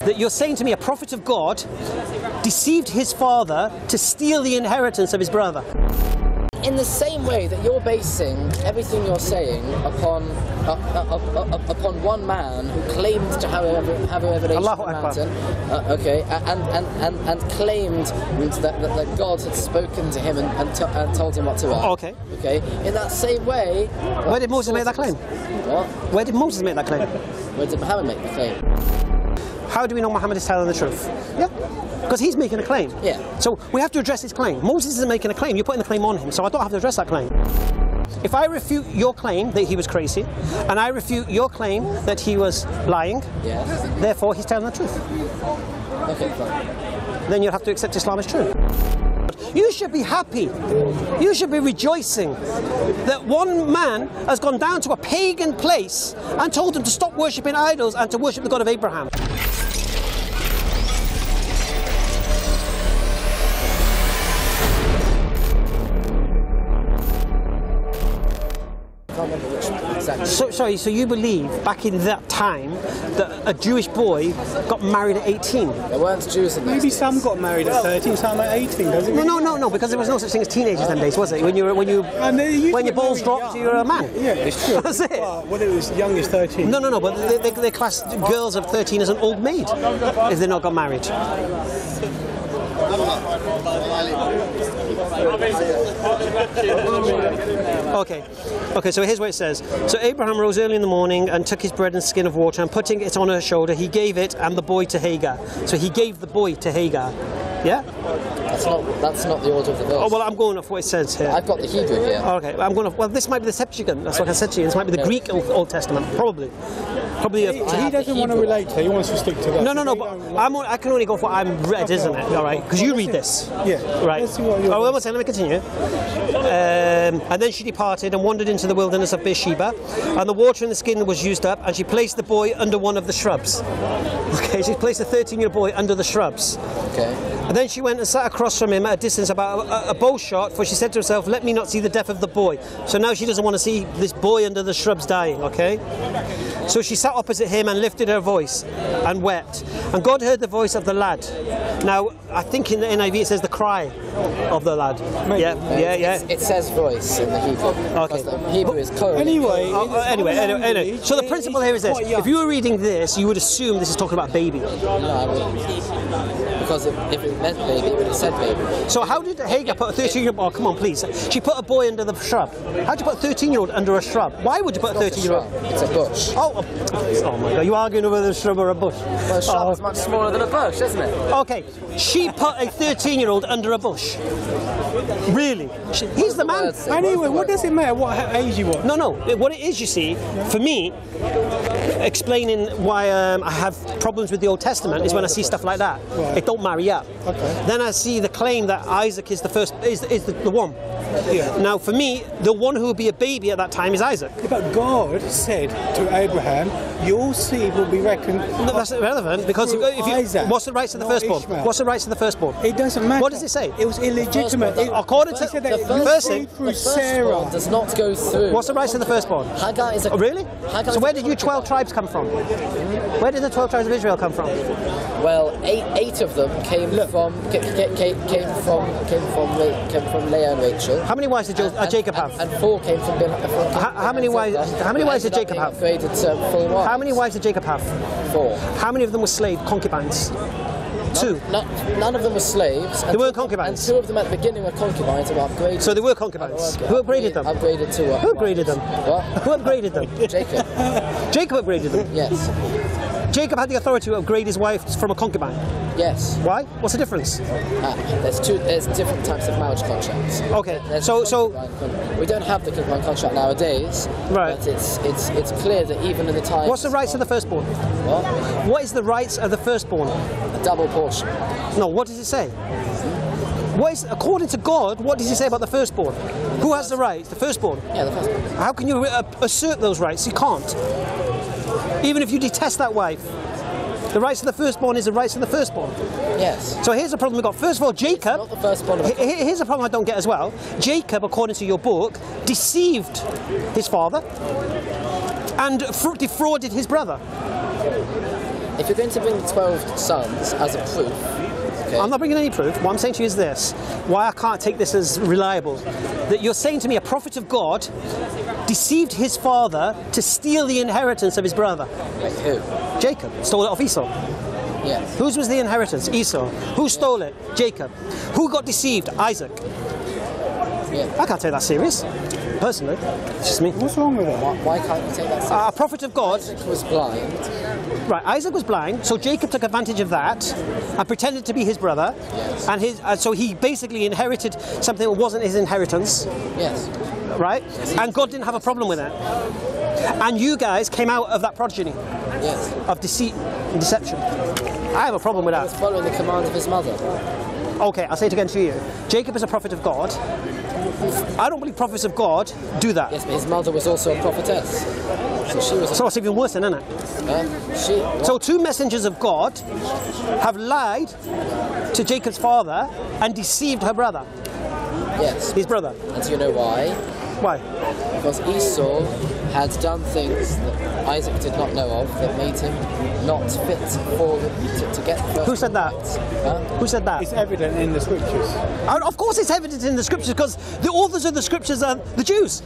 that you're saying to me a prophet of God deceived his father to steal the inheritance of his brother. In the same way that you're basing everything you're saying upon one man who claimed to have a revelation on the mountain, okay, and claimed that God had spoken to him and told him what to write. Okay. Okay. In that same way. Where did Moses make that claim? What? Where did Moses make that claim? Where did Muhammad make the claim? How do we know Muhammad is telling the truth? Yeah. Because he's making a claim. Yeah. So we have to address his claim. Moses isn't making a claim, you're putting the claim on him, so I don't have to address that claim. If I refute your claim that he was crazy, and I refute your claim that he was lying, yes, therefore he's telling the truth. Okay, fine. Then you'll have to accept Islam as true. You should be happy, you should be rejoicing that one man has gone down to a pagan place and told them to stop worshipping idols and to worship the God of Abraham. So you believe back in that time that a Jewish boy got married at 18? There weren't Jews in Maybe some got married at 13, some at 18, doesn't it? No, because there was no such thing as teenagers them days, was it? When your balls dropped, you're a man. Yeah, it's true. That's it. Well, it was young as 13. No, but they class girls of 13 as an old maid if they're not got married. Okay, so here's what it says. So Abraham rose early in the morning and took his bread and skin of water, and putting it on her shoulder, he gave it and the boy to Hagar. So he gave the boy to Hagar. Yeah? That's not the order of the verse. Oh, well, I'm going off what it says here. I've got the Hebrew here. Okay, I'm going off. Well, this might be the Septuagint. That's what I said to you. This might be the Greek Old Testament. Probably. He doesn't want to relate to it. He wants to stick to that. No, but I can only go for what I'm read, isn't it? All right, because you read this. Yeah. Right. Let's see what you're let me continue. And then she departed and wandered into the wilderness of Beersheba, and the water in the skin was used up, and she placed the boy under one of the shrubs. Okay, she placed a 13-year-old boy under the shrubs. Okay. And then she went and sat across from him at a distance about a bow shot, for she said to herself, let me not see the death of the boy. So now she doesn't want to see this boy under the shrubs dying, okay? So she sat opposite him and lifted her voice and wept. And God heard the voice of the lad. Now, I think in the NIV it says the cry of the lad. Yeah. It says voice in the Hebrew. Okay. The Hebrew is code. Anyway. So the principle here is this. If you were reading this, you would assume this is talking about baby. No, I wouldn't. Because if it meant baby, it would have said baby. So how did Hagar put a 13-year-old... Oh, come on, please. She put a boy under the shrub. How did you put a 13-year-old under a shrub? Why would you put a 13-year-old... It's a bush. Oh my God, you arguing over the shrub or a bush? Well, a shrub is much smaller than a bush, isn't it? Okay, she put a 13-year-old under a bush. Really? He's the man. Anyway, what does it matter what age you are? No. What it is, you see, for me, explaining why I have problems with the Old Testament is when I see stuff like that. Right. It don't marry up. Okay. Then I see the claim that Isaac is the first, is the one. Yeah. Now, for me, the one who would be a baby at that time is Isaac. Yeah, but God said to Abraham, your seed will be reckoned. No, that's irrelevant, because Isaac, what's the rights of the firstborn? What's the rights of the firstborn? It doesn't matter. What does it say? It was illegitimate. According to the firstborn Sarah does not go through. What's the rights of the firstborn? Hagar is a... Oh, really? Hagar so where did you 12 tribes come from? Where did the 12 tribes of Israel come from? Well, eight of them came from Leah and Rachel. How many wives did Jacob have? And 4 came from Bilhah. How many wives did Jacob have? Upgraded to full wives. How many wives did Jacob have? 4. How many of them were slave concubines? 2. None of them were slaves. They weren't concubines. And 2 of them at the beginning were concubines and were upgraded. So they were concubines. Who upgraded them? Upgraded to what? Who upgraded them? What? Who upgraded them? Jacob. Jacob upgraded them? Yes. Jacob had the authority to upgrade his wife from a concubine? Yes. Why? What's the difference? There's different types of marriage contracts. Okay. So we don't have the concubine contract nowadays. Right. But it's clear that even in the time. What's the rights of the firstborn? What? What is the rights of the firstborn? A double portion. No, what does it say? According to God, what does he say about the firstborn? Who has the rights? The firstborn? Yeah, the firstborn. How can you assert those rights? You can't. Even if you detest that wife, the rights of the firstborn is the rights of the firstborn. Yes. So here's the problem we've got. First of all, Jacob... It's not the firstborn. Here's the problem I don't get as well. Jacob, according to your book, deceived his father and defrauded his brother. if you're going to bring the 12 sons as a proof, okay. I'm not bringing any proof. What I'm saying to you is this: why I can't take this as reliable. That you're saying to me a prophet of God deceived his father to steal the inheritance of his brother. Wait, who? Jacob stole it off Esau. Yes. Whose was the inheritance? Esau. Who stole it? Jacob. Who got deceived? Isaac. Yeah. I can't take that serious. Personally, it's just me. What's wrong with it? Why can't you take that seriously? A prophet of God. Isaac was blind. Right, Isaac was blind, so Jacob took advantage of that and pretended to be his brother. Yes. And so he basically inherited something that wasn't his inheritance. Yes. Right? And God didn't have a problem with it. And you guys came out of that progeny Yes. of deceit and deception. I have a problem with He was that. following the command of his mother. Okay, I'll say it again to you. Jacob is a prophet of God. I don't believe prophets of God do that. Yes, but his mother was also a prophetess. So she was. So it's even worse, isn't it? She. So two messengers of God have lied to Jacob's father and deceived her brother, Yes. his brother. And do you know why? Why? Because Esau had done things that Isaac did not know of that made him not fit for to get the first. Who said that? rights. Huh? Who said that? It's evident in the scriptures. Of course it's evident in the scriptures because the authors of the scriptures are the Jews.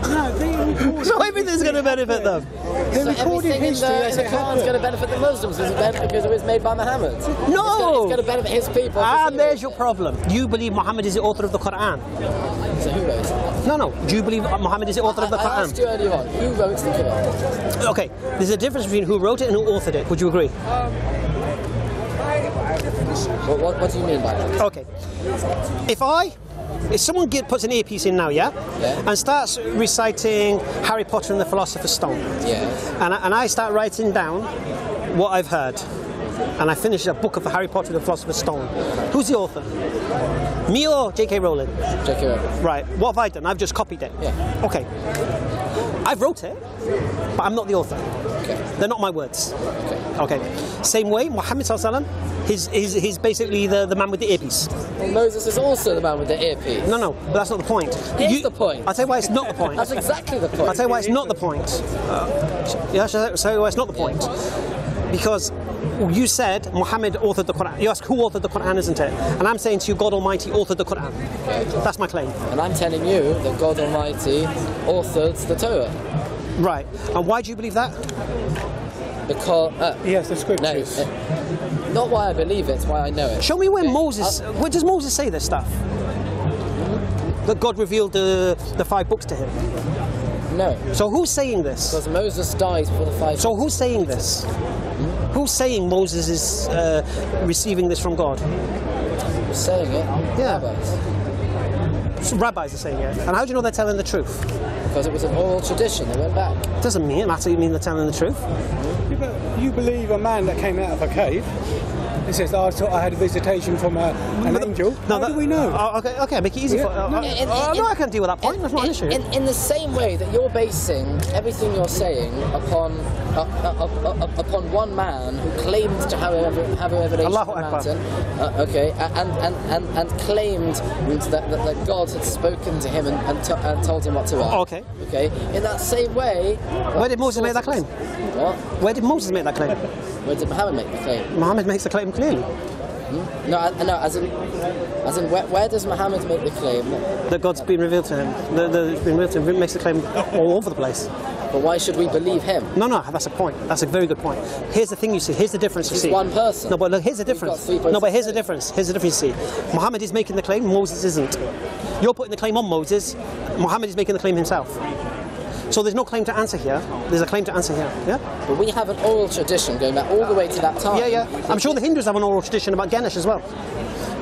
No, they recorded. So everything's going to benefit them. They So recorded everything history in as the it Quran's going to happened. benefit the Muslims because it was made by Muhammad. No! It's going to benefit his people. And there's your problem. You believe Muhammad is the author of the Quran. So who wrote it? No. Do you believe Muhammad is the author of the I asked you Quran? earlier on, who wrote the Quran? Okay, there's a difference between who wrote it and who authored it. Would you agree? What do you mean by that? Okay. If someone puts an earpiece in now, yeah? Yeah. And starts reciting Harry Potter and the Philosopher's Stone, Yes. and I start writing down what I've heard, and I finish a book of Harry Potter and the Philosopher's Stone, who's the author? Me or J.K. Rowling? J.K. Rowling. Right, what have I done? I've just copied it. Yeah. Okay. I've wrote it, but I'm not the author. Okay. They're not my words. Okay. Okay. Same way, Muhammad sallallahu alaihi wasallam, he's basically the man with the earpiece. Well, Moses is also the man with the earpiece. No, but that's not the point. It's the point. I'll tell you why it's not the point. That's exactly the point. I'll tell you why it's not the point. I'll tell you why it's not the point. Because you said Muhammad authored the Quran. You ask who authored the Quran, isn't it? And I'm saying to you, God Almighty authored the Quran. That's my claim. And I'm telling you that God Almighty authored the Torah. Right. And why do you believe that? Because Yes, the scriptures. not why I believe it, it's why I know it. Show me where Moses. Where does Moses say this stuff? That God revealed the 5 books to him. No, So who's saying this? because Moses dies before the 5. So who's saying this? Who's saying Moses is receiving this from God? saying it. Yeah. Rabbis. So rabbis are saying it. And how do you know they're telling the truth? Because it was an oral tradition. They went back. It doesn't matter. You mean they're telling the truth? You believe a man that came out of a cave and says, I thought I had a visitation from an angel. How do we know? Okay, make it easy for. No, I can deal with that point. That's not an issue. In the same way that you're basing everything you're saying upon one man who claimed to have a revelation Allahu from the Akbar. mountain, and claimed that God had spoken to him and told him what to write. Okay. Okay. In that same way. Where did Moses make that claim? What? Where did Moses make that claim? Where did Muhammad make the claim? Muhammad makes the claim clearly No, as in, where does Muhammad make the claim? that God's been revealed to him. It's been revealed to him. He makes the claim all over the place. But why should we believe him? No, that's a point. That's a very good point. Here's the thing you see. Here's the difference you He's see. one person. No, but look, here's the He's difference. got 3 voices. No, but here's the difference. Here's the difference you see. Muhammad is making the claim, Moses isn't. You're putting the claim on Moses, Muhammad is making the claim himself. So there's no claim to answer here. There's a claim to answer here. Yeah? But we have an oral tradition going back all the way to that time. Yeah. I'm sure the Hindus have an oral tradition about Ganesh as well.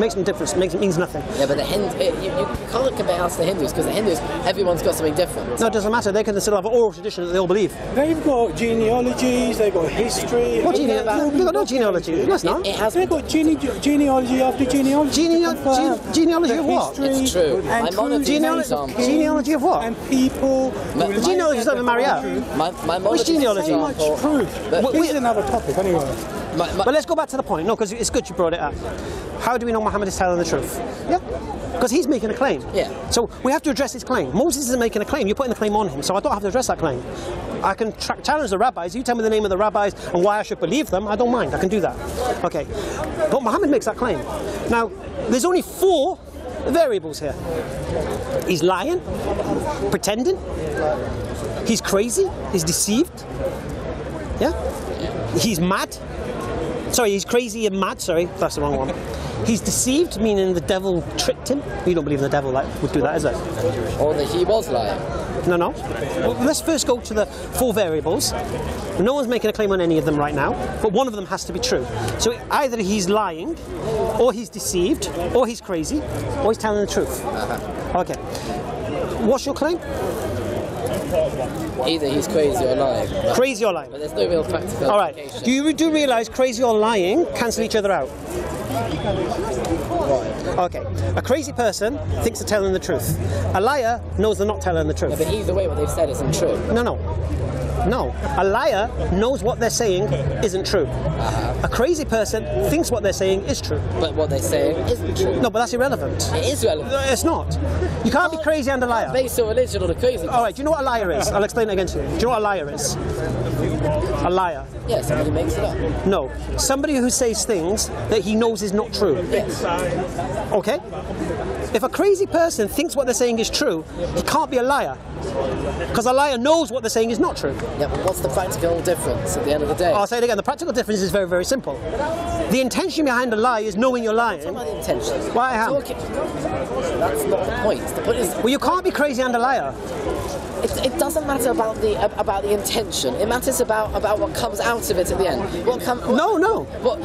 Makes no difference. Means nothing. Yeah, but you can't compare us to the Hindus because the Hindus, everyone's got something different. No, it doesn't matter. They can still have an oral tradition that they all believe. They've got genealogies, they've got history. What genealogy? They've got no genealogy. That's not. It has They've got genealogy after genealogy. Genealogy of what? History It's true. and Maimonides, true for names example. of kings Genealogy of what? And people. The genealogy's not even marry out. Which genealogy? So much truth. But This is another topic anyway. But let's go back to the point. No, because it's good you brought it up. How do we know Muhammad is telling the truth? Yeah, because he's making a claim. Yeah. So we have to address his claim. Moses isn't making a claim. You're putting the claim on him. So I don't have to address that claim. I can challenge the rabbis. You tell me the name of the rabbis and why I should believe them. I don't mind. I can do that. Okay. But Muhammad makes that claim. Now, there's only 4 variables here. He's lying, pretending, he's crazy, he's deceived, yeah? He's mad. Sorry, he's crazy and mad, sorry, that's the wrong one. He's deceived, meaning the devil tricked him. You don't believe the devil would do that, is it? Or that he was lying. No, no. Well, let's first go to the 4 variables. No one's making a claim on any of them right now, but one of them has to be true. So either he's lying, or he's deceived, or he's crazy, or he's telling the truth. Okay. What's your claim? Either he's crazy or lying. Crazy or lying. But there's no real practical application. All right. You do realise crazy or lying cancel each other out? Okay. A crazy person thinks they're telling the truth. A liar knows they're not telling the truth. Yeah, but either way what they've said isn't true. No, no. No. A liar knows what they're saying isn't true. A crazy person thinks what they're saying is true. But what they're saying isn't true. No, but that's irrelevant. It is relevant. It's not. You can't be crazy and a liar. Based on religion or the crazy. All right, do you know what a liar is? I'll explain it again to you. Do you know what a liar is? A liar. Yeah, somebody makes it up. No. Somebody who says things that he knows is not true. Yes. Okay? If a crazy person thinks what they're saying is true, he can't be a liar. Because a liar knows what they're saying is not true. Yeah, but what's the practical difference at the end of the day? I'll say it again. The practical difference is very, very simple. The intention behind a lie is knowing you're lying. It's not about the intention. Well, I am. That's not the point. The point is... Well, you can't be crazy and a liar. It doesn't matter about the intention. It matters about what comes out of it at the end. No.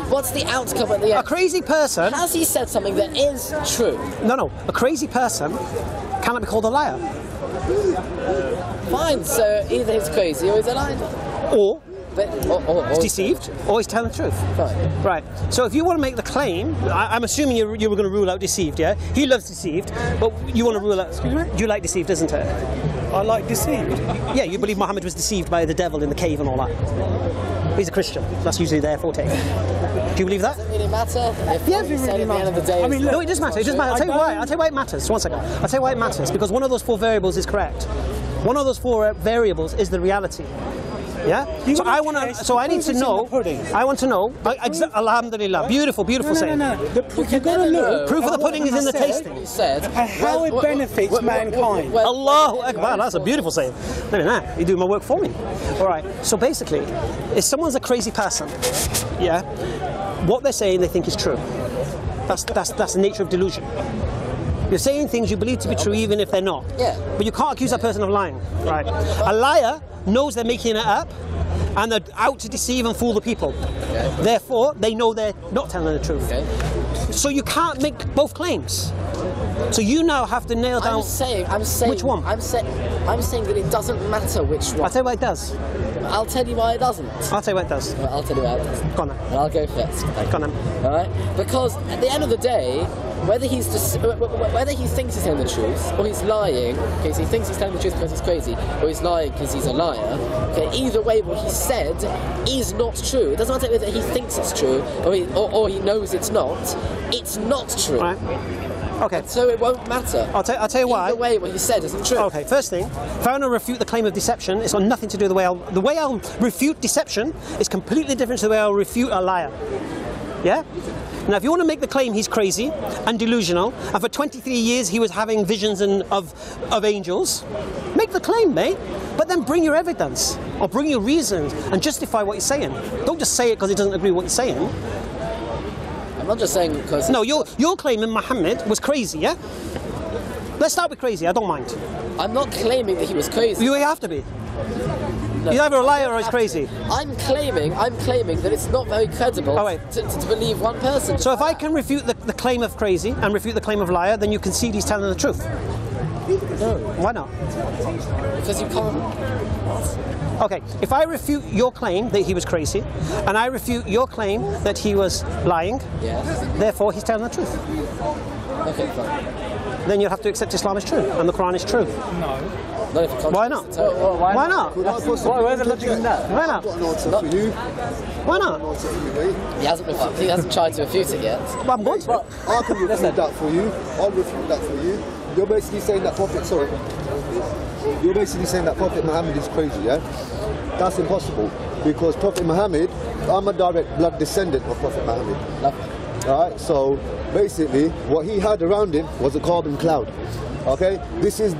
What's the outcome at the end? A crazy person... Has he said something that is true? No. A crazy person cannot be called a liar. Fine, so either he's crazy or he's a liar. Or he's deceived, or he's telling the truth. Fine. Right. So if you want to make the claim, I'm assuming you were going to rule out deceived, yeah? He loves deceived, but you want to rule out... Excuse me? You like deceived, isn't it? I like deceived. Yeah, you believe Muhammad was deceived by the devil in the cave and all that. He's a Christian. That's usually their forte. Do you believe that? Does it really matter? Yeah, it really matter. At the end of the day, no, it does matter. It does matter. I'll tell you why. I'll tell you why it matters. One second. I'll tell you why it matters. Because one of those 4 variables is correct. One of those 4 variables is the reality. Yeah. So I want to. So I need to know. I want to know. Alhamdulillah. Beautiful, beautiful saying. No. You've got to know. Proof of the pudding is in the tasting. You said how it benefits mankind. Allahu Akbar. That's a beautiful saying. You do my work for me. All right. So basically, if someone's a crazy person, yeah, what they're saying they think is true. That's the nature of delusion. You're saying things you believe to be true even if they're not. Yeah. But you can't accuse that person of lying. Right. A liar knows they're making it up and they're out to deceive and fool the people. Okay. Therefore, they know they're not telling the truth. Okay. So you can't make both claims. So you now have to nail down... I'm saying... Which one? I'm saying that it doesn't matter which one. I'll tell you why it does. I'll tell you why it doesn't. I'll tell you why it does. Well, I'll tell you why it doesn't. Go on then. And I'll go first. Go on then. All right? Because at the end of the day, whether he thinks he's telling the truth or he's lying, okay, so he thinks he's telling the truth because he's crazy, or he's lying because he's a liar, okay, either way what he said is not true. It doesn't matter whether he thinks it's true or he knows it's not true. Right. Okay. So it won't matter. I'll tell you why. Either way what he said isn't true. Okay, first thing, if I want to refute the claim of deception, it's got nothing to do with the way I'll refute deception is completely different to the way I'll refute a liar. Yeah? Now, if you want to make the claim he's crazy and delusional, and for 23 years he was having visions of angels, make the claim, mate. But then bring your evidence, or bring your reasons, and justify what you're saying. Don't just say it because he doesn't agree with what you're saying. I'm not just saying because... No, you're claiming Muhammad was crazy, yeah? Let's start with crazy, I don't mind. I'm not claiming that he was crazy. You have to be. No, he's either a liar or he's crazy. I'm claiming that it's not very credible to believe one person. So if I can refute the claim of crazy and refute the claim of liar, then you concede he's telling the truth. No. Why not? Because you can't... Okay, if I refute your claim that he was crazy, and I refute your claim that he was lying, therefore he's telling the truth. Okay, fine. Then you'll have to accept Islam is true, and the Quran is true. No. Not if it Why not? Why not? Where's the logic in that? Why not? I've got an answer for you. Why not? He hasn't tried to refute it yet. Well, I'm going to. I can refute that for you. I'll refute that for you. You're basically saying that Prophet, You're basically saying that Prophet Muhammad is crazy, yeah? That's impossible. Because Prophet Muhammad, I'm a direct blood descendant of Prophet Muhammad. Alright, so basically what he had around him was a carbon cloud. Okay, this is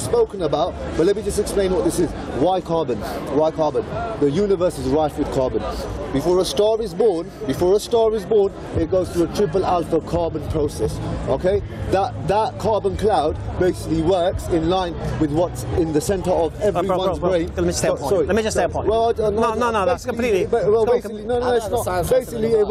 spoken about, but let me just explain what this is. Why carbon? Why carbon? The universe is rife with carbon. Before a star is born, it goes through a triple alpha carbon process. Okay, that carbon cloud basically works in line with what's in the center of everyone's brain. Let me just say a point. Well, no, that's completely. Well, basically, no, it's not. Basically, it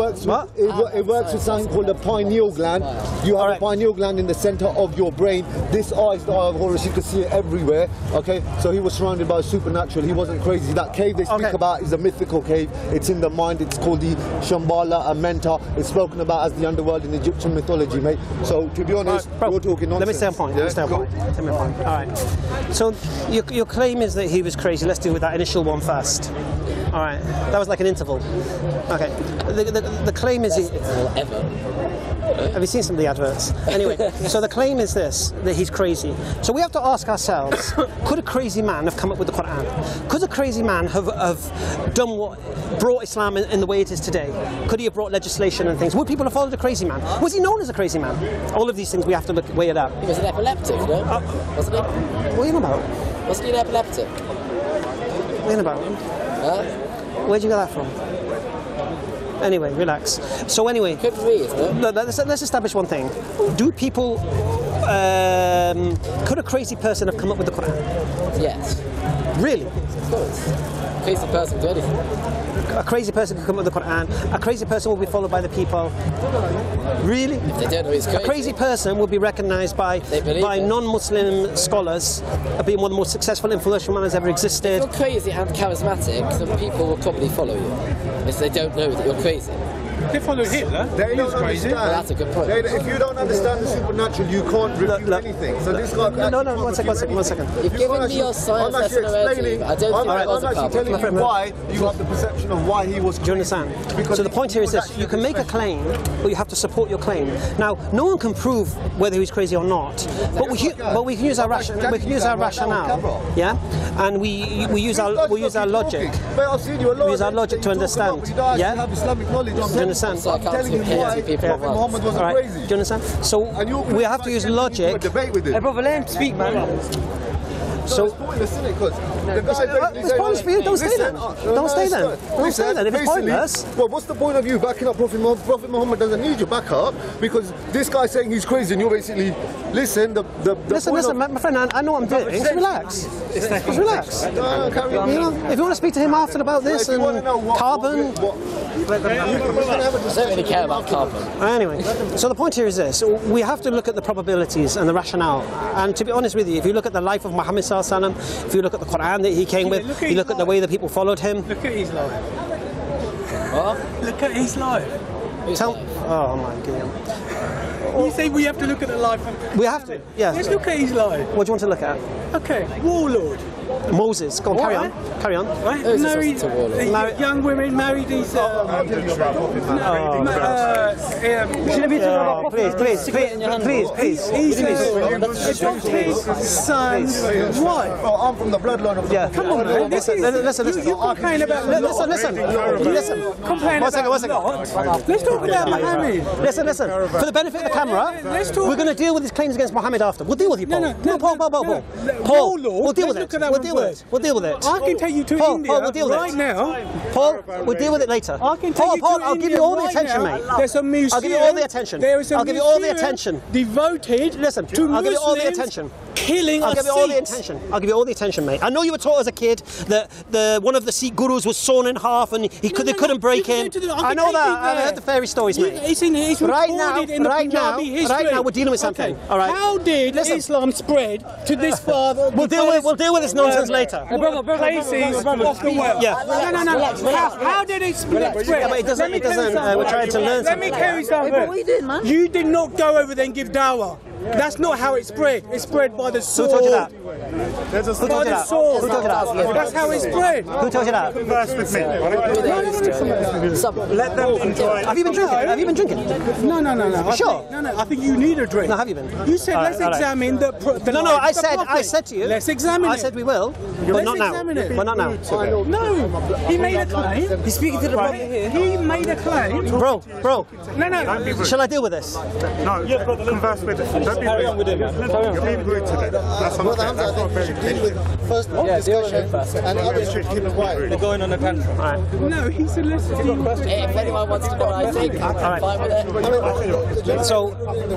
works with something called a pineal gland. You have a pineal gland in the center of your brain. This eye is the eye of Horus, you can see it everywhere, okay? So he was surrounded by supernatural, he wasn't crazy. That cave they speak about is a mythical cave. It's in the mind, it's called the Shambhala Amenta. It's spoken about as the underworld in Egyptian mythology, mate. So to be honest, you're talking nonsense. Let me say a point, All right. So your claim is that he was crazy. Let's deal with that initial one first. All right, that was like an interval. Okay, the claim is... Have you seen some of the adverts? Anyway, so the claim is this, that he's crazy. So we have to ask ourselves, could a crazy man have come up with the Quran? Could a crazy man have done brought Islam in the way it is today? Could he have brought legislation and things? Would people have followed a crazy man? Was he known as a crazy man? All of these things we have to weigh it up. He was an epileptic, no? Wasn't he? What are you about? Wasn't he an epileptic? What are you about? Huh? Where'd you get that from? Anyway, relax. So anyway, let's establish one thing. Do people, could a crazy person have come up with the Quran? Yes. Really? Of course. A crazy person can do anything. A crazy person could come up with the Quran. A crazy person will be followed by the people. Really? If they don't know he's crazy. A crazy person will be recognised by non-Muslim scholars as being one of the most successful, influential men that's ever existed. If you're crazy and charismatic, then people will probably follow you if they don't know that you're crazy. They followed Hitler. They don't understand. Well, that's a good point. If you don't understand the supernatural, you can't refute anything. So this guy. No, one second. You've given me your science lesson already. I don't think I was a carbon. I'm actually telling you why you have the perception of why he was. Do you understand? So the point here is this: you can make a claim, but you have to support your claim. Now, no one can prove whether he's crazy or not, but we can use our rationale, yeah, and we use our logic. We use our logic to understand, yeah. Do you understand? So I can't compare two people at once. Crazy. Do you understand? So we have to use logic. Hey brother, let him speak, man. So it's pointless, isn't it? Because it's pointless for you. Don't stay then. Don't stay then. Don't stay then. If it's pointless. Well, what's the point of you backing up Prophet Muhammad? Prophet Muhammad doesn't need your backup because this guy's saying he's crazy, and you're basically listen. Listen, my friend. I know what I'm doing. Just relax. Just relax. Carry on. You know, if you want to speak to him after about this and carbon. I don't really care about carbon. Anyway, so the point here is this: we have to look at the probabilities and the rationale. And to be honest with you, if you look at the life of Muhammad sallallahu alaihi wasallam, if you look at the Quran that he came with, you look at the way that people followed him. Look at his life. What? Look at his life. Oh my God. You say we have to look at the life of... We have to, yeah. Let's look at his life. What do you want to look at? Okay, warlord. Moses. Go on, carry on. Right? Married young women, married these... Please. His son's wife. Oh, I'm from the bloodline of... Yeah. Come on, man. Listen. You complain about... Listen. Complain about... One second. Let's talk about Muhammad. Listen. For the benefit of the camera, we're going to deal with his claims against Muhammad after. We'll deal with you, Paul. No, Paul. We'll deal with it. We'll deal with it. I can take you to India Paul, we'll deal with right it. now. Paul, we'll deal with it later. I can take you to I'll give you all the attention, mate. There's a museum. I'll give you all the attention. I'll give you all the attention. Devoted to I'll give you all the Muslims attention. Killing I'll give you all the attention. I'll give you all the attention, mate. I know you were taught as a kid that one of the Sikh gurus was sawn in half and they couldn't break him. I know that. I've heard the fairy stories, mate. It's right now, we're dealing with something. Okay. All right. How did Islam spread to this father? We'll deal with this nonsense later. Places off the well. Yeah. No. How did it spread? Yeah, but it doesn't. We're trying to learn something. Let me tell you something. What are you doing, man? You did not go over there and give dawah. That's not how it spread. It spread by the sword. Who told you that? By the sword. Who told you that? That's how it spread. Who told you that? Converse with me. Let them enjoy. Have you been drinking? Have you been drinking? No. Sure. I think you need a drink. No, have you been? You said let's examine the. No. I said to you. Let's examine it. I said we will, but not now. But not now. No, he made a claim. He's speaking to the brother here. He made a claim. Bro. No. Shall I deal with this? No, converse with them. Don't be rude. You're being rude to them. That's unfair. That's not very good. First discussion and others should keep quiet. They're going on a tantrum. No, he said let's deal with it. If anyone wants to know what I think, I'm fine with it. So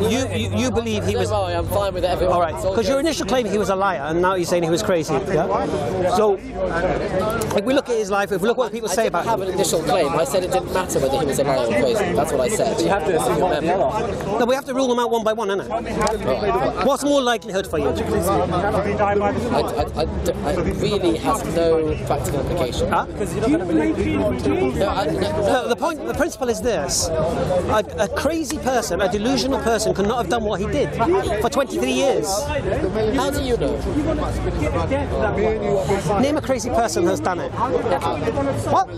you believe he was? I'm fine with it. Everyone. All right, because your initial claim he was a liar, and now you're saying he was crazy. Yeah. So if we look at his life, if we look what people say about I have him. an initial claim. I said it didn't matter whether he was a liar or crazy. That's what I said. You have to assume one or the other. No, we have to rule them out one by one, innit? What's more likelihood for you? It really has no practical implication. Huh? No, The principle is this: a crazy person, a delusional person, could not have done what he did for 23 years. how do you know? Name a crazy person who's done it. What?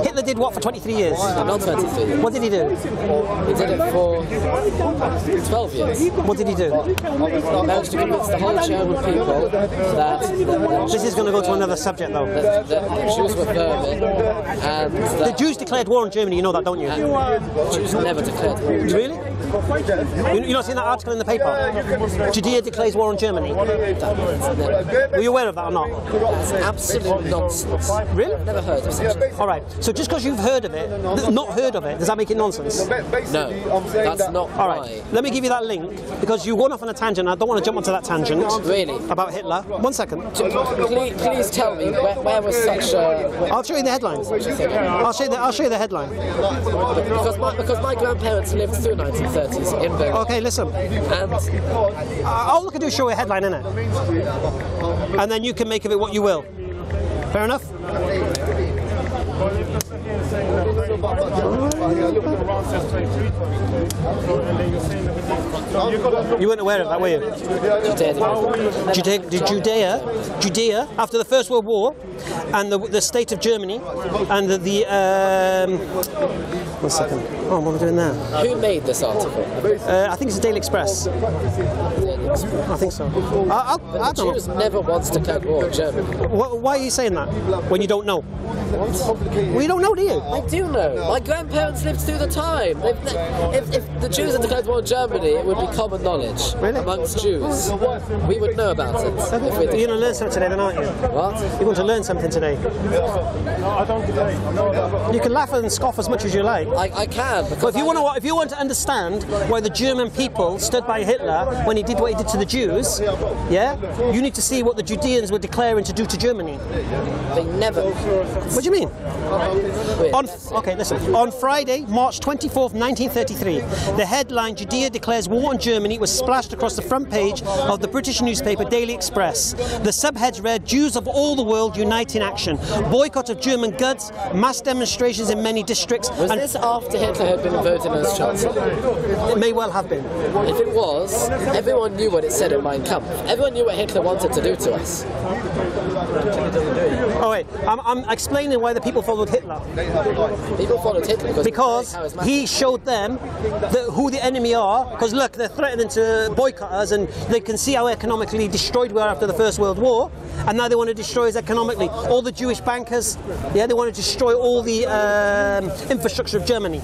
Hitler did what for 23 years? Not 23 years. What did he do? He did it for 12 years. What did he do? He managed to convince the whole German people that This is going to go to another subject, though. the Jews were vermin, and The Jews declared war on Germany. You know that, don't you? the Jews never declared war. Really? You not seen that article in the paper? Judea declares war on Germany. Were you aware of that or not? That's absolute nonsense. Really? Never heard of such a thing. All right. So just because you've heard of it, not heard of it, does that make it nonsense? No, that's not All right. why. Let me give you that link because you went off on a tangent. I don't want to jump onto that tangent. Really? About Hitler. 1 second. Please tell me where was such a... I'll show you the headline. I'll show you the headline. Because my grandparents lived through 1930s in Berlin. Okay, listen. And All I can do is show you a headline, innit? And then you can make of it what you will. Fair enough? You weren't aware of that, were you? Judea, after the First World War, and the state of Germany, and the 1 second. Oh, what am I doing there? who made this article? I think it's the Daily Express. I think so. I The don't know. Jews never once declared war on Germany. Why are you saying that when you don't know? Well, you don't know, do you? I do know. My grandparents lived through the time. If the Jews had declared war on Germany, it would be common knowledge amongst Jews. We would know about it. If we You're going to learn something today, then, aren't you? What? You're going to learn something today. You can laugh and scoff as much as you like. I can. But if you want to understand why the German people stood by Hitler when he did what he did to the Jews, yeah, you need to see what the Judeans were declaring to do to Germany. They never. What do you mean? Okay, listen. On Friday, March 24th, 1933, the headline "Judea declares war on Germany" was splashed across the front page of the British newspaper Daily Express. The subheads read, "Jews of all the world unite in action. Boycott of German goods, mass demonstrations in many districts." Was this after Hitler had been voted as Chancellor? It may well have been. If it was, everyone knew what it said in Mein Kampf. Everyone knew what Hitler wanted to do to us. Oh wait, I'm explaining why the people followed Hitler. People followed Hitler Because he showed them who the enemy are. Because look, they're threatening to boycott us, and they can see how economically destroyed we are after the First World War, and now they want to destroy us economically. All the Jewish bankers, yeah, they want to destroy all the infrastructure of Germany.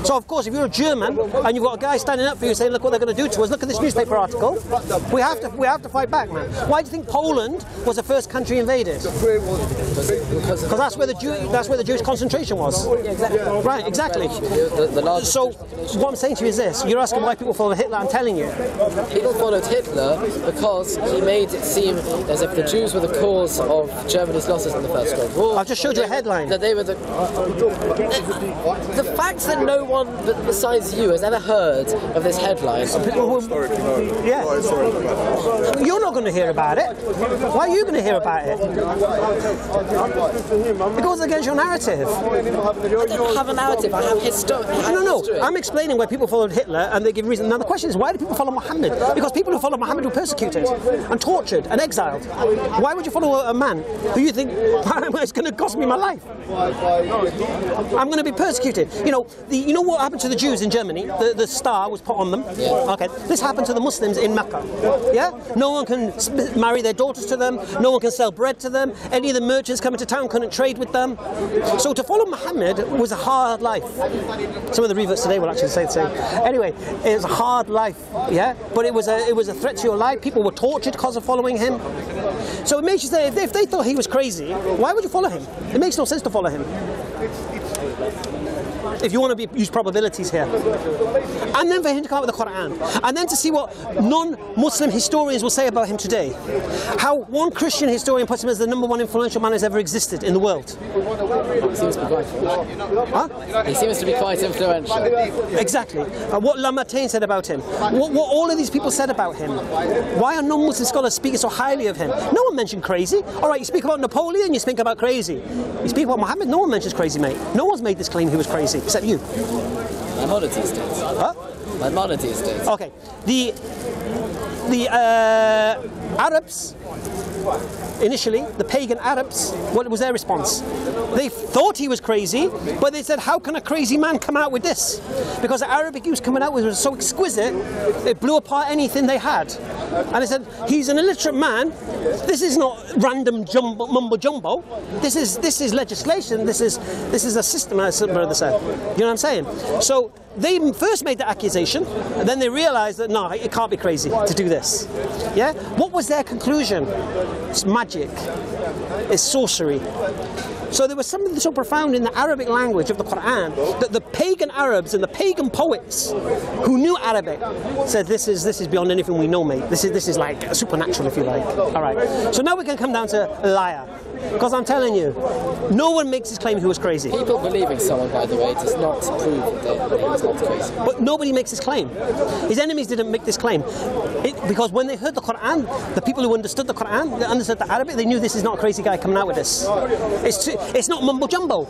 So of course, if you're a German and you've got a guy standing up for you saying, "Look what they're going to do to us. Look at this newspaper article." We have to fight back, man. Why do you think Poland was the first country invaded? Because that's where the Jewish concentration was. Right, exactly. So what I'm saying to you is this: you're asking why people follow Hitler. I'm telling you, people followed Hitler because he made it seem as if the Jews were the cause of Germany's losses in the First World War. I've just showed you a headline. That they were the fact that no one besides you has ever heard of this headline. Yeah. You're not going to hear about it. Why are you going to hear about it? It goes against your narrative. I don't have a narrative, I have history. No, I'm explaining why people followed Hitler and they give reason. Now the question is, why do people follow Muhammad? Because people who follow Muhammad were persecuted and tortured and exiled. Why would you follow a man who you think is going to cost me my life? I'm going to be persecuted. You know what happened to the Jews in Germany? The star was put on them. Okay, this happened to the Muslims in Mecca. Yeah, no one can marry their daughters to them. No one can sell bread to them. Any of the merchants coming to town couldn't trade with them. So to follow Muhammad was a hard life. Some of the reverts today will actually say the same. Anyway, it was a hard life. Yeah, but it was a threat to your life. People were tortured because of following him. So it makes you say, if they thought he was crazy, why would you follow him? It makes no sense to follow him. If you want to use probabilities here. And then for him to come out with the Quran. And then to see what non-Muslim historians will say about him today. How one Christian historian puts him as the #1 influential man who's ever existed in the world. He seems to be quite influential. Huh? He seems to be quite influential. Exactly. What Lamartine said about him. What all of these people said about him. Why are non-Muslim scholars speaking so highly of him? No one mentioned crazy. Alright, you speak about Napoleon, you speak about crazy. You speak about Muhammad, no one mentions crazy, mate. No one's made this claim he was crazy, except you. My monotheist. Huh? My monotheist. Okay. The Arabs, initially, the pagan Arabs, what was their response? They thought he was crazy, but they said, how can a crazy man come out with this? Because the Arabic he was coming out with was so exquisite, it blew apart anything they had. And they said, he's an illiterate man, this is not random mumbo jumbo, this is legislation, this is a system, as some brother said. You know what I'm saying? So they first made the accusation, and then they realized that no, it can't be crazy to do this. Yeah? What was their conclusion? It's magic. It's sorcery. So there was something so profound in the Arabic language of the Quran that the pagan Arabs and the pagan poets who knew Arabic said, this is beyond anything we know, mate. This is like supernatural, if you like. All right. So now we can come down to liar. Because I'm telling you, no one makes this claim he was crazy. People believing someone, by the way, does not prove that he was not crazy. But nobody makes this claim. His enemies didn't make this claim. Because when they heard the Quran, the people who understood the Quran, they understood the Arabic, they knew this is not a crazy guy coming out with this. It's not mumbo jumbo.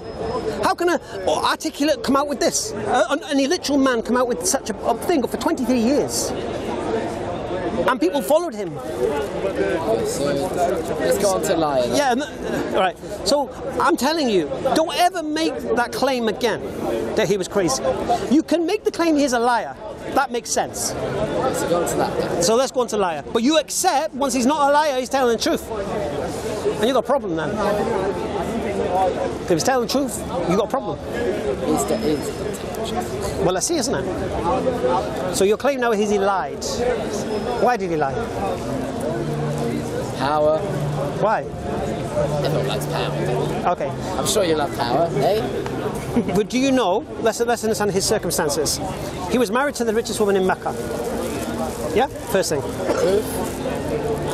How can an articulate come out with this? An illiterate man come out with such a thing for 23 years? And people followed him. So let's go on to lying. Yeah, all right. So I'm telling you, don't ever make that claim again that he was crazy. You can make the claim he's a liar. That makes sense. So go on to that. So let's go on to liar. But you accept once he's not a liar, he's telling the truth. And you've got a problem then. If he's telling the truth, you've got a problem. Well, let's see, isn't it? So your claim now is he lied. Why did he lie? Power. Why? Everyone likes power. Okay. I'm sure you love power, eh? But do you know, let's understand his circumstances. He was married to the richest woman in Mecca. Yeah? First thing. Proof?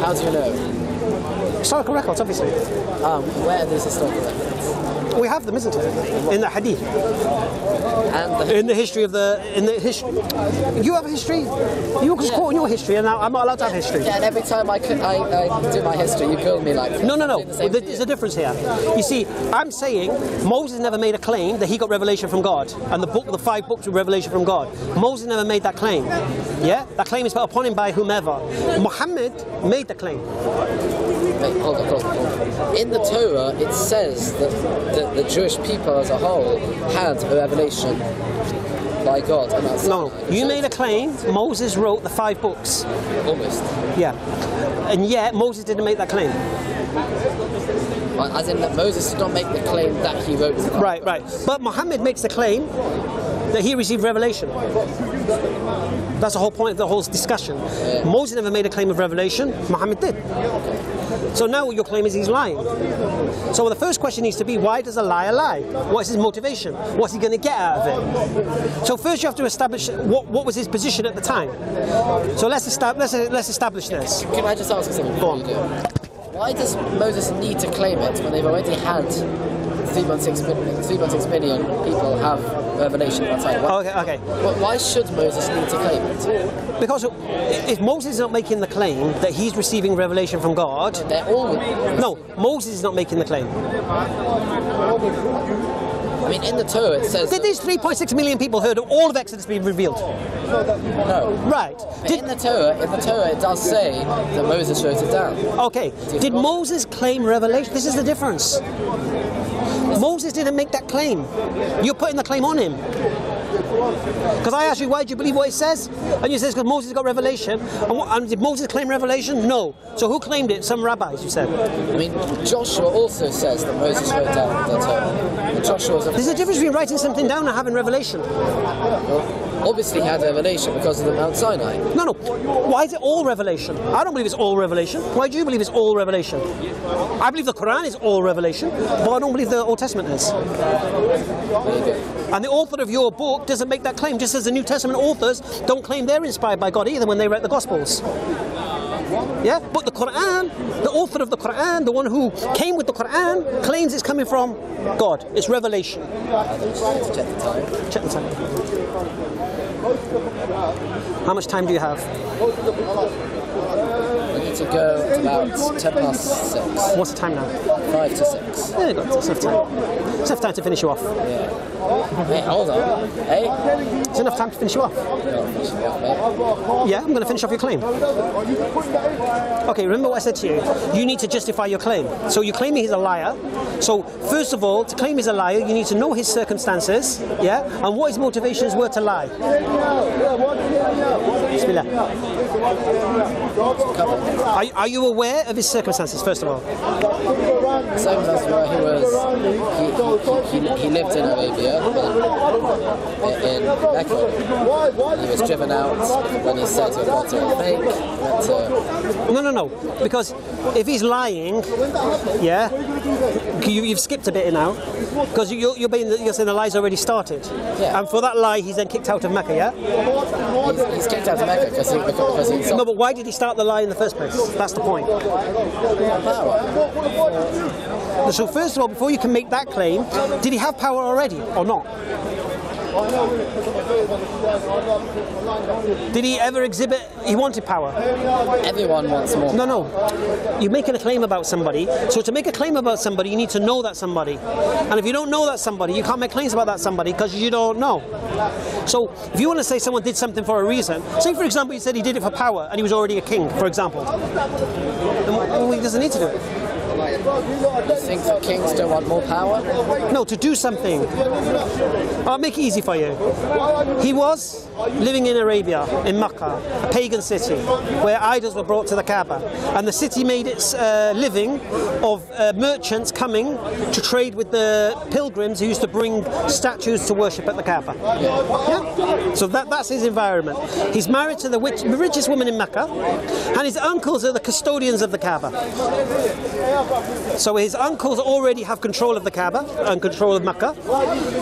How do you know? Historical records, obviously. Where are these historical records? We have them, isn't it? In the hadith. And in the history of you have a history? You just quote your history, and I'm not allowed to have history. Yeah, and every time I do my history, you kill me like... No. There's a difference here. You see, I'm saying Moses never made a claim that he got revelation from God, and the 5 books were revelation from God. Moses never made that claim. Yeah? That claim is put upon him by whomever. Muhammad made the claim. Wait, hold on. In the Torah, it says that the Jewish people as a whole had a revelation by God. No, you made a claim Moses wrote the 5 books. Almost. Yeah. And yet, Moses didn't make that claim. As in that Moses did not make the claim that he wrote the 5 Right. But Muhammad makes the claim that he received revelation. That's the whole point of the whole discussion. Yeah. Moses never made a claim of revelation, Muhammad did. So now your claim is he's lying. So the first question needs to be, why does a liar lie? What is his motivation? What's he going to get out of it? So first you have to establish what was his position at the time. So let's establish this. Can I just ask something? Go on. Why does Moses need to claim it when they've already had 3.6 million people have revelation at that time? Okay. Why should Moses need to claim it? Because if Moses is not making the claim that he's receiving revelation from God, they're all. No, Moses is not making the claim. I mean, in the Torah it says. Did these 3.6 million people heard of all of Exodus being revealed? No. Right. In the Torah, it does say that Moses wrote it down. Okay. Did Moses claim revelation? This is the difference. Moses didn't make that claim. You're putting the claim on him. Because I asked you, why do you believe what it says? And you said, because Moses got revelation. And did Moses claim revelation? No. So who claimed it? Some rabbis, you said. I mean, Joshua also says that Moses wrote down the Torah. There's a difference between writing something down and having revelation. Well, obviously he had revelation because of the Mount Sinai. No. Why is it all revelation? I don't believe it's all revelation. Why do you believe it's all revelation? I believe the Quran is all revelation, but I don't believe the Old Testament is. And the author of your book doesn't make that claim, just as the New Testament authors don't claim they're inspired by God either when they write the Gospels. Yeah, but the Quran, the author of the Quran, the one who came with the Quran, claims it's coming from God. It's revelation. Check the time. How much time do you have? We need to go at about 10 past 6. What's the time now? 5 to 6. Yeah, that's enough time. It's enough time to finish you off. Yeah. Hey, hold on. Hey? It's enough time to finish you off. Yeah, I'm going to finish off your claim. Okay, remember what I said to you? You need to justify your claim. So you claim he's a liar. So first of all, to claim he's a liar, you need to know his circumstances, yeah, and what his motivations were to lie. Bismillah. Are you aware of his circumstances, first of all? He lived in Arabia, in Mecca. He was driven out when he said he got to fake. No. Because if he's lying, yeah, you've skipped a bit now. Because you're saying the lie's already started. Yeah. And for that lie, he's then kicked out of Mecca, yeah? He's kicked out of Mecca because he... No, but why did he start the lie in the first place? That's the point. So first of all, before you can make that claim, did he have power already or not? Did he ever exhibit he wanted power? Everyone wants more. No. You're making a claim about somebody. So to make a claim about somebody, you need to know that somebody. And if you don't know that somebody, you can't make claims about that somebody because you don't know. So if you want to say someone did something for a reason, say for example you said he did it for power and he was already a king, for example, then he doesn't need to do it. You think that kings don't want more power? No, to do something. I'll make it easy for you. He was living in Arabia, in Mecca, a pagan city, where idols were brought to the Kaaba. And the city made its living of merchants coming to trade with the pilgrims who used to bring statues to worship at the Kaaba. Yeah? So that's his environment. He's married to the richest woman in Mecca, and his uncles are the custodians of the Kaaba. So his uncles already have control of the Kaaba and control of Mecca.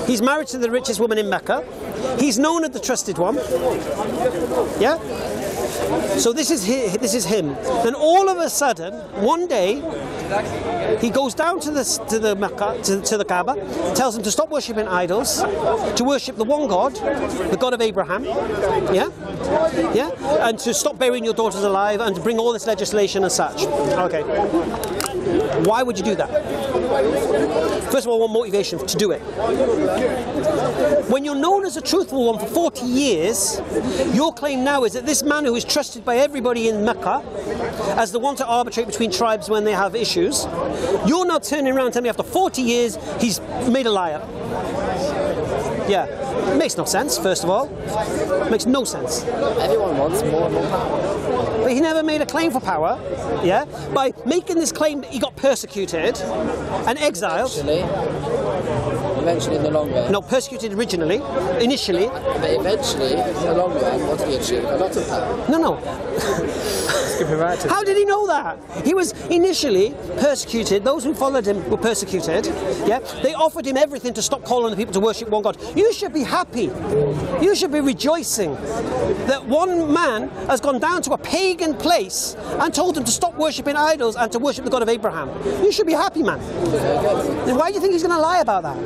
He's married to the richest woman in Mecca. He's known as the trusted one. Yeah? So this is him. Then all of a sudden, one day, he goes down to the Mecca, to the Kaaba, tells them to stop worshipping idols, to worship the one God, the God of Abraham, yeah, and to stop burying your daughters alive, and to bring all this legislation and such. Okay. Why would you do that? First of all, what motivation to do it? When you're known as a truthful one for 40 years, your claim now is that this man who is trusted by everybody in Mecca as the one to arbitrate between tribes when they have issues, you're now turning around and telling me after 40 years he's made a liar. Yeah, it makes no sense, first of all. It makes no sense. Everyone wants more and more power. But he never made a claim for power, yeah? By making this claim that he got persecuted and exiled. Eventually in the long run. No, persecuted initially. But eventually, in the long run, what did he achieve? A lot of power. No. How did he know that? He was initially persecuted. Those who followed him were persecuted. Yeah, they offered him everything to stop calling the people to worship one God. You should be happy. You should be rejoicing that one man has gone down to a pagan place and told them to stop worshipping idols and to worship the God of Abraham. You should be happy, man. Then why do you think he's going to lie about that?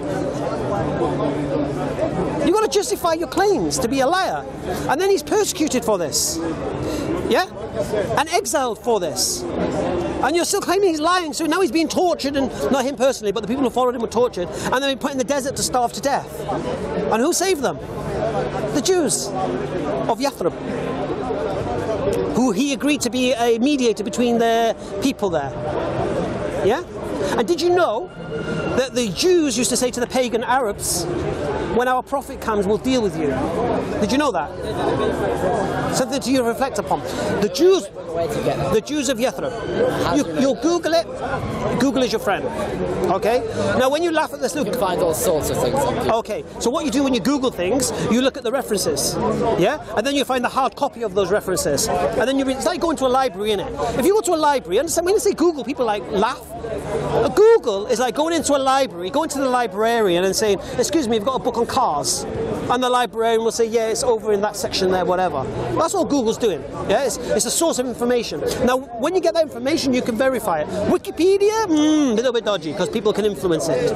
You've got to justify your claims to be a liar. And then he's persecuted for this. Yeah? And exiled for this. And you're still claiming he's lying, so now he's being tortured, and not him personally, but the people who followed him were tortured, and they've been put in the desert to starve to death. And who saved them? The Jews of Yathrib, who he agreed to be a mediator between the people there. Yeah? And did you know that the Jews used to say to the pagan Arabs, when our prophet comes, we'll deal with you? Did you know that? Something to you reflect upon. The Jews of Yathrib. You'll Google it. Google is your friend. Okay? Now when you laugh at this, look. You can find all sorts of things. Okay, so what you do when you Google things, you look at the references. Yeah? And then you find the hard copy of those references. And then it's like going to a library, innit? If you go to a library, understand when you say Google, people like laugh. Google is like going into a library, going to the librarian and saying, excuse me, I've got a book on cars. And the librarian will say, yeah, it's over in that section there, whatever. That's all Google's doing. Yeah, it's a source of information. Now, when you get that information, you can verify it. Wikipedia, a little bit dodgy because people can influence it.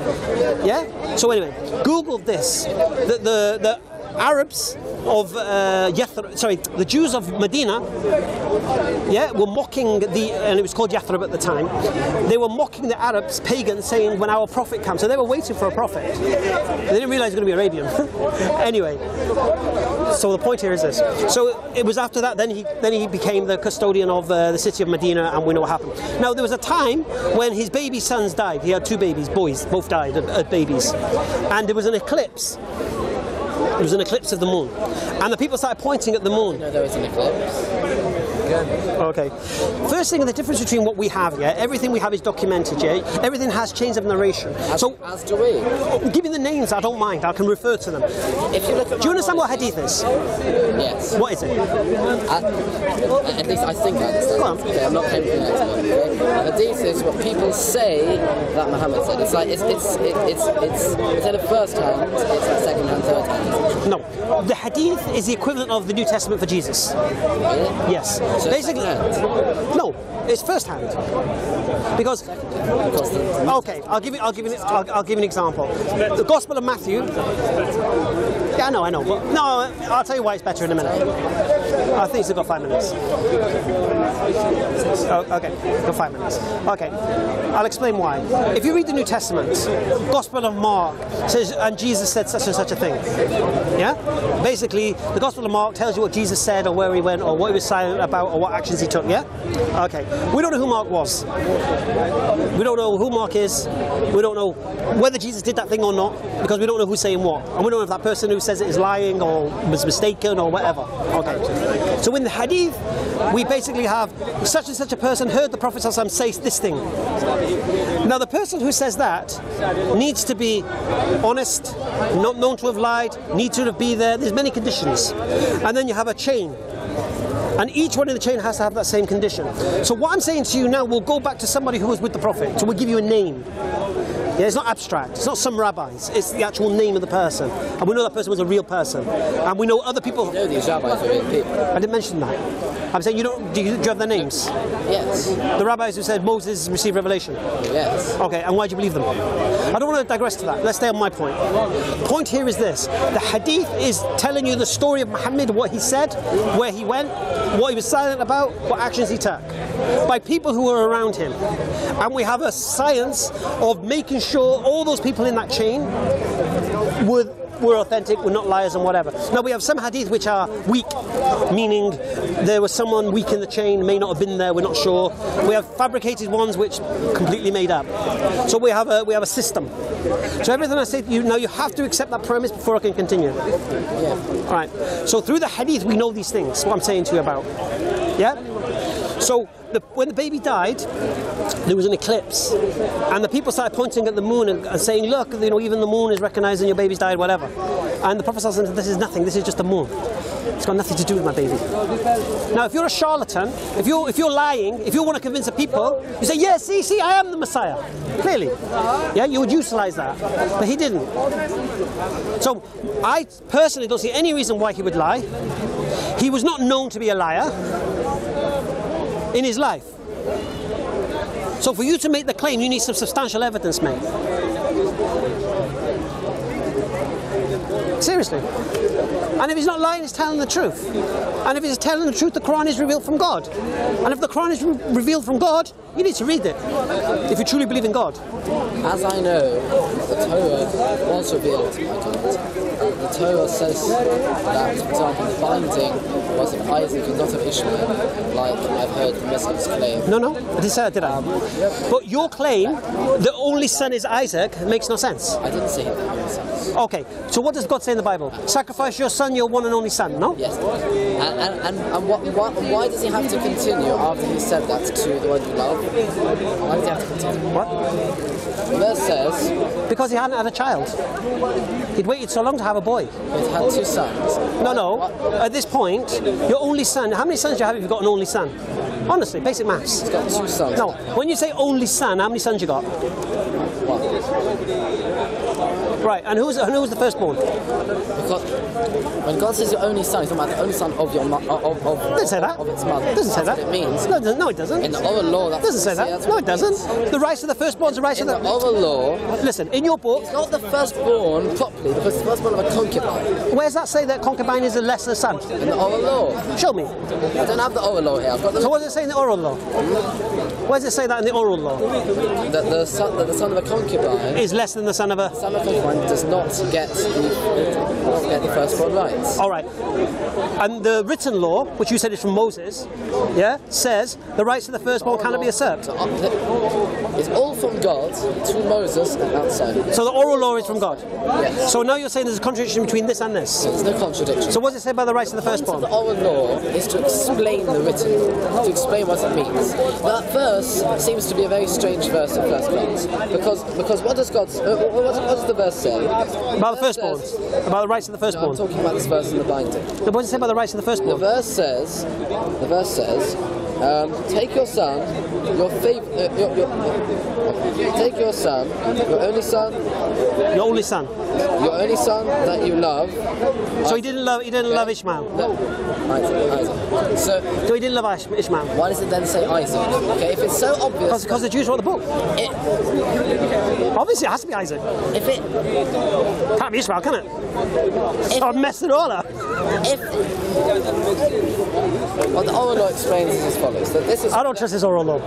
Yeah. So anyway, Google this. The Arabs of the Jews of Medina, yeah, were mocking and it was called Yathrib at the time. They were mocking the Arabs, pagans, saying when our prophet comes. So they were waiting for a prophet. They didn't realize it was going to be Arabian. Anyway, so the point here is this. So it was after that, then he became the custodian of the city of Medina, and we know what happened. Now there was a time when his baby sons died. He had 2 babies, boys, both died at babies, and there was an eclipse. It was an eclipse of the moon, and the people started pointing at the moon. No, there was an eclipse. Okay. First thing, the difference between what we have, yeah, everything we have is documented, yeah. Everything has chains of narration. As do we. Give me the names. I don't mind. I can refer to them. If you look at, do you understand what hadith is? Yes. What is it? At least I think I understand. Go on. Okay, I'm not claiming to be an expert. Okay? Hadith is what people say that Muhammad said. It's like it's instead of first hand, it's second hand, third hand. No, the hadith is the equivalent of the New Testament for Jesus. Really? Yes. So basically, no, it's first hand. Because okay, I'll give you an example. The Gospel of Matthew. Yeah, I know, but no, I'll tell you why it's better in a minute. I think it's got 5 minutes. Oh, okay, got 5 minutes. Okay, I'll explain why. If you read the New Testament, Gospel of Mark says, and Jesus said such and such a thing. Yeah? Basically, the Gospel of Mark tells you what Jesus said, or where he went, or what he was silent about, or what actions he took. Yeah? Okay. We don't know who Mark was. We don't know who Mark is. We don't know whether Jesus did that thing or not, because we don't know who's saying what, and we don't know if that person who says it is lying or was mistaken or whatever. Okay. So in the hadith, we basically have such and such a person heard the Prophet ﷺ say this thing. Now the person who says that needs to be honest, not known to have lied, needs to be there. There's many conditions. And then you have a chain. And each one in the chain has to have that same condition. So what I'm saying to you now will go back to somebody who was with the Prophet. So we'll give you a name. Yeah, it's not abstract. It's not some rabbis. It's the actual name of the person. And we know that person was a real person. And we know other people. You know these rabbis are real people. I didn't mention that. I'm saying do you have their names? Yes. The rabbis who said Moses received revelation? Yes. Okay, and why do you believe them? I don't want to digress to that. Let's stay on my point. The point here is this. The hadith is telling you the story of Muhammad, what he said, where he went, what he was silent about, what actions he took, by people who were around him. And we have a science of making sure all those people in that chain were authentic, were not liars and whatever. Now we have some hadith which are weak, meaning there was someone weak in the chain, may not have been there, we're not sure. We have fabricated ones which completely made up. So we have a system. So everything I say to you now, you have to accept that premise before I can continue. Yeah. All right. So through the hadith we know these things, what I'm saying to you about. Yeah? So when the baby died, there was an eclipse, and the people started pointing at the moon and saying, "Look, even the moon is recognizing your baby's died, whatever." And the Prophet said, "This is nothing. This is just the moon. It's got nothing to do with my baby." Now, if you're a charlatan, if you're lying, if you want to convince the people, you say, "Yeah, see, I am the Messiah." Clearly, yeah, you would utilize that, but he didn't. So, I personally don't see any reason why he would lie. He was not known to be a liar in his life. So for you to make the claim, you need some substantial evidence, mate. Seriously. And if he's not lying, he's telling the truth. And if he's telling the truth, the Quran is revealed from God. And if the Quran is revealed from God, you need to read it, if you truly believe in God. As I know, the Torah was revealed by God. The Torah says that, for example, the binding was of Isaac and not of Ishmael, like I've heard the Muslims claim. No, I didn't say that, did I? But your claim, the only son is Isaac, makes no sense. I didn't say that makes sense. Okay, so what does God say in the Bible? Sacrifice your son, your one and only son, no? Yes. And why does he have to continue after he said that to the one you love? Why does he have to continue? What? The verse says... Because he hadn't had a child. He'd waited so long to have a boy. He had 2 sons. No. At this point, your only son, how many sons do you have if you've got an only son? Honestly, basic maths. He's got 2 sons. No, when you say only son, how many sons you got? 1. Right, and who's the firstborn? Because when God says your only son, he's talking about the only son of your doesn't say that. Of its mother. Doesn't say that. It means. No, it doesn't. In the oral law, that doesn't say that. No, it doesn't. The rights of the firstborn is the rights of the. In the oral law. Listen, in your book. It's not the firstborn properly because it's the firstborn of a concubine. Where does that say that concubine is a lesser son? In the oral law. Show me. I don't have the oral law here. I've got the. So what does it say in the oral law? Where does it say that in the oral law? That the son of a concubine is less than the son of a. The son of a concubine does not get the firstborn rights. All right. And the written law, which you said is from Moses, yeah, says the rights of the firstborn cannot be usurped. It's all from God to Moses and outside. So the oral law is from God. Yes. So now you're saying there's a contradiction between this and this. There's no contradiction. So what does it say about the rights of the firstborn? The oral law is to explain the written, to explain what it means. That verse seems to be a very strange verse at first glance, because what does what does the verse say? About the firstborn. About the rights of the firstborn. No, I'm talking about this verse in the binding. What does it say about the rights of the firstborn? The verse says, take your son, your favorite, take your son, your only son. Your only son. Your only son that you love. So he didn't love Ishmael. No. Isaac. So he didn't love Ishmael. Why does it then say Isaac? Okay, if it's so obvious. Because the Jews wrote the book. Obviously, it has to be Isaac. If it can't be Ishmael, can it? I'll mess it all up. What the oral law explains is as follows: that this is. I don't trust this oral law.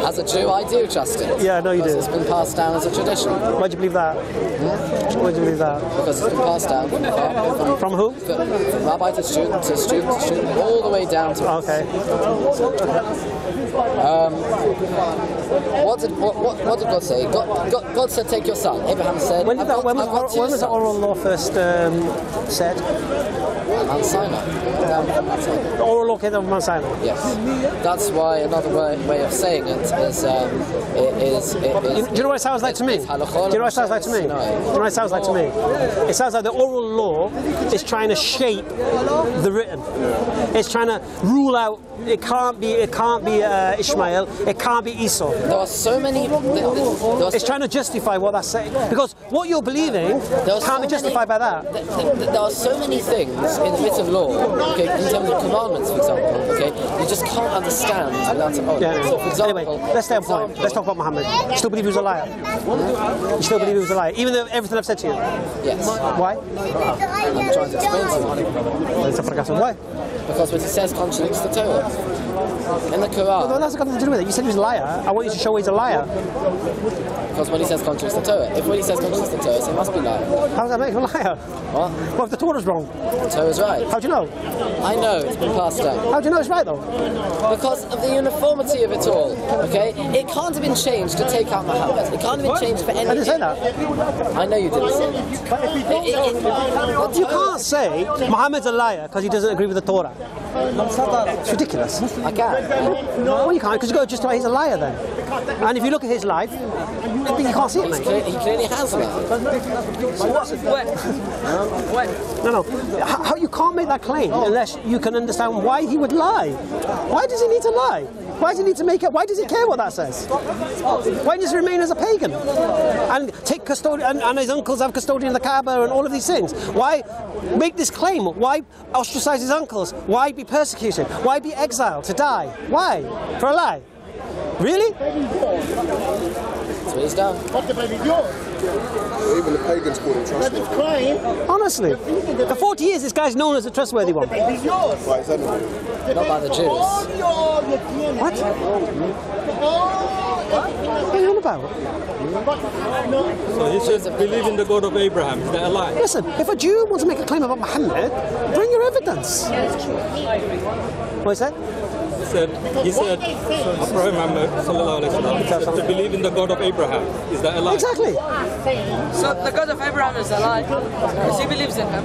As a Jew, I do trust it. Yeah, no, you do. It's been passed down as a tradition. Why do you believe that? Why do you believe that? Because it's been passed down from who? From rabbi to student to student to student, all the way down to. Okay. What did God say? God said, "Take your son." Abraham said. When was the oral law first said? Mount Sinai. The oral law came from Mount Sinai. Yes. That's why another way of saying it is. Do you know what it sounds like to me? Do you know what it sounds like to me? Do you know what it sounds like to me? It sounds like the oral law is trying to shape the written. It's trying to rule out. It can't be Ishmael. It can't be Esau. There are so many. It's trying to justify what that's saying, because what you're believing can't be justified by that. There are so many things in written law, okay, in terms of commandments, for example, okay, you just can't understand without it. Yeah. So, for example, anyway, let's stay on point. Let's talk about Muhammad. You still believe he was a liar? You still believe he was a liar, even though everything I've said to you? Yes. Why? I'm trying to explain to you. Why? Because what he says contradicts the Torah. In the Quran. Well, that's got nothing to do with it. You said he was a liar. I want you to show he's a liar. Because what he says contradicts the Torah. If what he says contradicts the Torah, so he must be lying. How does that make him a liar? What? Well, if the Torah's wrong. The Torah's right. How do you know? I know, it's been passed down. How do you know it's right, though? Because of the uniformity of it all, okay? It can't have been changed to take out Muhammad. It can't have been changed for any... I didn't say that. I know you didn't say that. You can't say Muhammad's a liar because he doesn't agree with the Torah. It's ridiculous. I can. No, you can't, because you've got to justify he's a liar then. And if you look at his life, you can't see it, mate. He clearly has lied. No. How you can't make that claim unless you can understand why he would lie. Why does he need to lie? Why does he need to make it? Why does he care what that says? Why does he remain as a pagan and take custodian and his uncles have custodian of the Kaaba and all of these things? Why make this claim? Why ostracize his uncles? Why be persecuted? Why be exiled to die? Why? For a lie? Really? what he's done. Even the pagans call him trustworthy. Honestly, for 40 years this guy's known as a trustworthy one. Right, is that Not by the Jews. What? What are you on about? So he says, believe in the God of Abraham. Is that a lie? Listen, if a Jew wants to make a claim about Muhammad, bring your evidence. What is that? He said, Muhammad sallallahu alaihi wasallam, to believe in the God of Abraham. Is that a lie? Exactly. So the God of Abraham is a lie, because he believes in him.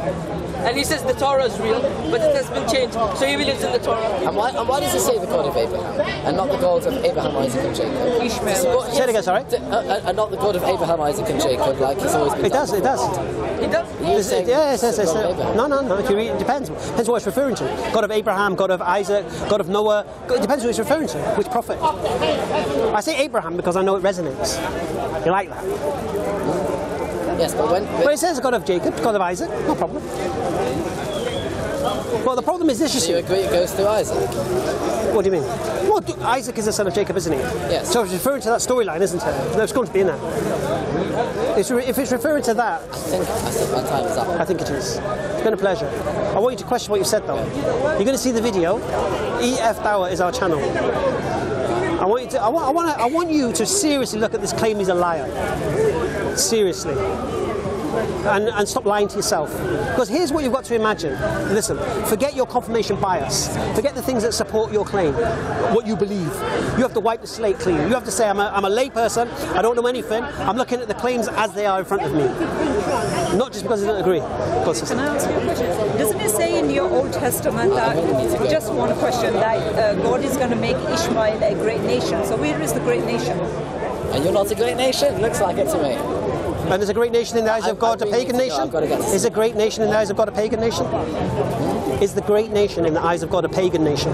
And he says the Torah is real, but it has been changed, so he believes in the Torah. And why does he say the God of Abraham, and not the God of Abraham, Isaac and Jacob? Ishmael. Say it again, sorry. And not the God of Abraham, Isaac and Jacob, like he's always been It does, it does. He does? Yes. No. If you read, it depends. Depends what it's referring to. God of Abraham, God of Isaac, God of Noah. It depends who it's referring to, which prophet. I say Abraham because I know it resonates. You like that? Yes, but when But it says God of Jacob, God of Isaac, no problem. Well, the problem is this, you do see. you agree it goes through Isaac? What do you mean? Well, Isaac is the son of Jacob, isn't he? Yes. So it's referring to that storyline, isn't it? There's going to be in that. If it's referring to that, I think my time is up. I think it is. It's been a pleasure. I want you to question what you said, though. You're going to see the video. EFDawah is our channel. I want you to seriously look at this claim he's a liar. Seriously. And stop lying to yourself. Because here's what you've got to imagine. Listen, forget your confirmation bias. Forget the things that support your claim, what you believe. You have to wipe the slate clean. You have to say, I'm a lay person, I don't know anything, I'm looking at the claims as they are in front of me. Not just because I don't agree. Can I ask you a question? Doesn't it say in your Old Testament that, just one question, that God is going to make Ishmael a great nation? So where is the great nation? And you're not a great nation? Looks like it to me. And is a great nation in the eyes of God a pagan nation? Is a great nation in the eyes of God a pagan nation? Is the great nation in the eyes of God a pagan nation?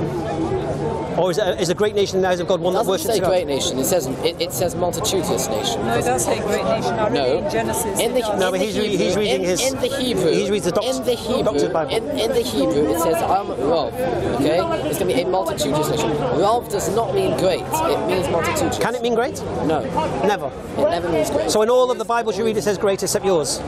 Or is a great nation in the eyes of God one that worships God? It doesn't say great nation, it says multitudinous nation. No, it does say great nation. I read it in Genesis. No, but he's reading his... In the Hebrew, he reads the Doctor's Bible. In the Hebrew it says Rav, okay? It's going to be a multitudinous nation. Rav does not mean great, it means multitudinous. Can it mean great? No. Never? It never means great. So in all of the Bibles you read it says great except yours?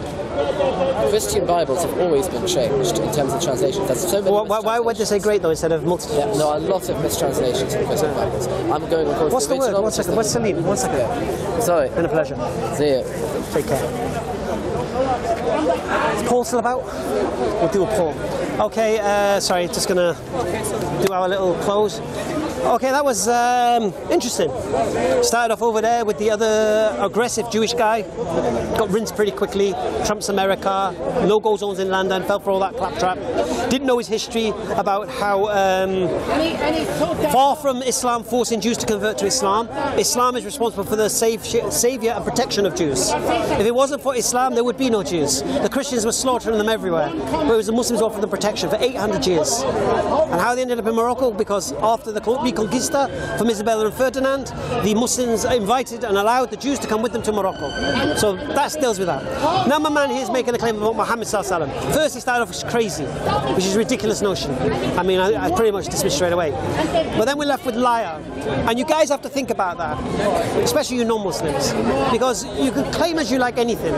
Christian Bibles have always been changed in terms of translations. There's so many why would they say great though instead of multitude? Yeah, no, a lot of mistranslations in Christian Bibles. I'm going according What's to the word? 1 second. What's Salim? 1 second. Sorry. Been a pleasure. See you. Take care. Is Paul still about? We'll do a Paul. Okay, sorry, just gonna do our little close. Okay, that was interesting. Started off over there with the other aggressive Jewish guy. Got rinsed pretty quickly. Trump's America, no-go zones in London, fell for all that claptrap. Didn't know his history about how far from Islam forcing Jews to convert to Islam, Islam is responsible for the saviour and protection of Jews. If it wasn't for Islam, there would be no Jews. The Christians were slaughtering them everywhere, whereas the Muslims offered them protection for 800 years. And how they ended up in Morocco? Because after the Reconquista from Isabella and Ferdinand, the Muslims invited and allowed the Jews to come with them to Morocco. So that deals with that. Now my man here is making a claim about Muhammad sallallahu alaihi wasallam. First he started off as crazy, which is a ridiculous notion. I mean, I pretty much dismissed straight away. But then we're left with liar. And you guys have to think about that, especially you non-Muslims, because you can claim as you like anything.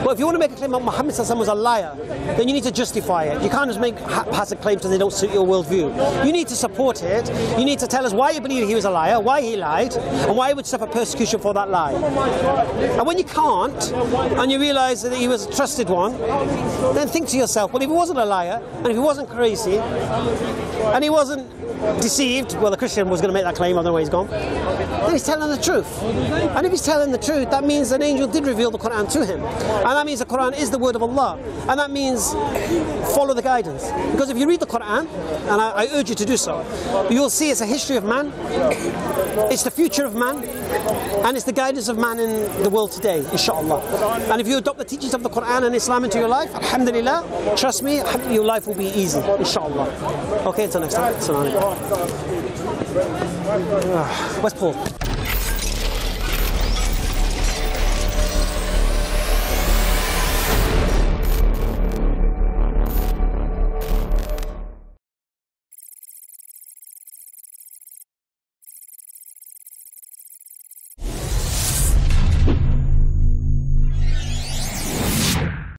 But if you want to make a claim about Muhammad sallallahu alaihi wasallam was a liar, then you need to justify it. You can't just make haphazard claims because they don't suit your worldview. You need to support it. You need to tell us why you believe he was a liar, why he lied, and why he would suffer persecution for that lie. And when you can't, and you realise that he was a trusted one, then think to yourself, well, if he wasn't a liar, and if he wasn't crazy, and he wasn't deceived, well, the Christian was going to make that claim, I don't know where he's gone, then he's telling the truth. And if he's telling the truth, that means an angel did reveal the Quran to him. And that means the Quran is the word of Allah. And that means follow the guidance. Because if you read the Quran, and I urge you to do so, you'll see it's a history of man, it's the future of man, and it's the guidance of man in the world today, inshallah. And if you adopt the teachings of the Quran and Islam into your life, alhamdulillah, trust me, your life will be easy, inshallah. Okay, until next time. Assalamu alaikum. Where's Paul?